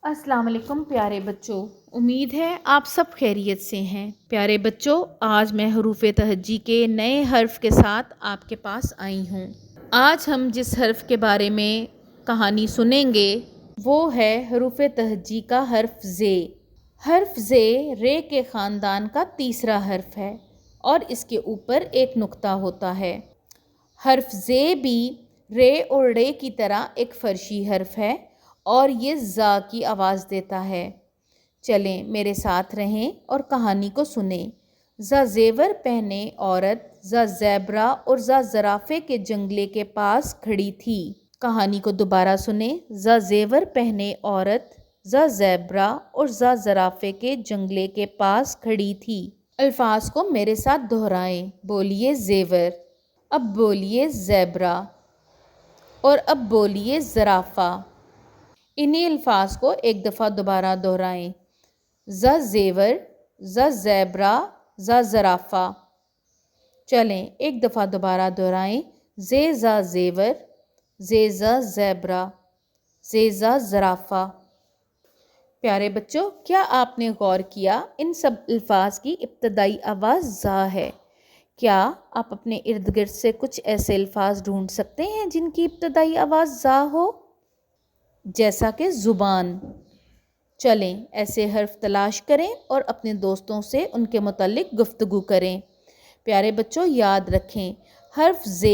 السلام علیکم پیارے بچوں، امید ہے آپ سب خیریت سے ہیں۔ پیارے بچوں، آج میں حروف تہجی کے نئے حرف کے ساتھ آپ کے پاس آئی ہوں۔ آج ہم جس حرف کے بارے میں کہانی سنیں گے وہ ہے حروف تہجی کا حرف ز۔ حرف ز رے کے خاندان کا تیسرا حرف ہے اور اس کے اوپر ایک نقطہ ہوتا ہے۔ حرف ز بھی رے اور ڑے کی طرح ایک فرشی حرف ہے اور یہ زا کی آواز دیتا ہے۔ چلیں میرے ساتھ رہیں اور کہانی کو سنیں۔ ز زیور پہنے عورت ز زیبرا اور ز زرافے کے جنگلے کے پاس کھڑی تھی۔ کہانی کو دوبارہ سنیں۔ ز زیور پہنے عورت ز زیبرا اور ز زرافے کے جنگلے کے پاس کھڑی تھی۔ الفاظ کو میرے ساتھ دہرائیں۔ بولیے زیور، اب بولیے زیبرا اور اب بولیے زرافہ۔ انہی الفاظ کو ایک دفعہ دوبارہ دہرائیں۔ ز زیور، ز زیبرا، ز زرافہ۔ چلیں ایک دفعہ دوبارہ دہرائیں۔ ز زیور، ز زیبرا، ز زرافہ۔ پیارے بچوں، کیا آپ نے غور کیا ان سب الفاظ کی ابتدائی آواز زا ہے؟ کیا آپ اپنے ارد گرد سے کچھ ایسے الفاظ ڈھونڈ سکتے ہیں جن کی ابتدائی آواز زا ہو؟ جیسا کہ زبان۔ چلیں ایسے حرف تلاش کریں اور اپنے دوستوں سے ان کے متعلق گفتگو کریں۔ پیارے بچوں، یاد رکھیں حرف ز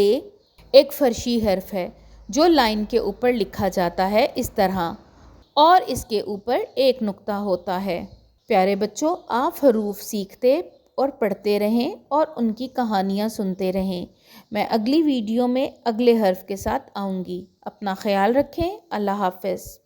ایک فرشی حرف ہے جو لائن کے اوپر لکھا جاتا ہے اس طرح اور اس کے اوپر ایک نقطہ ہوتا ہے۔ پیارے بچوں، آپ حروف سیکھتے اور پڑھتے رہیں اور ان کی کہانیاں سنتے رہیں۔ میں اگلی ویڈیو میں اگلے حرف کے ساتھ آؤں گی۔ اپنا خیال رکھیں۔ اللہ حافظ۔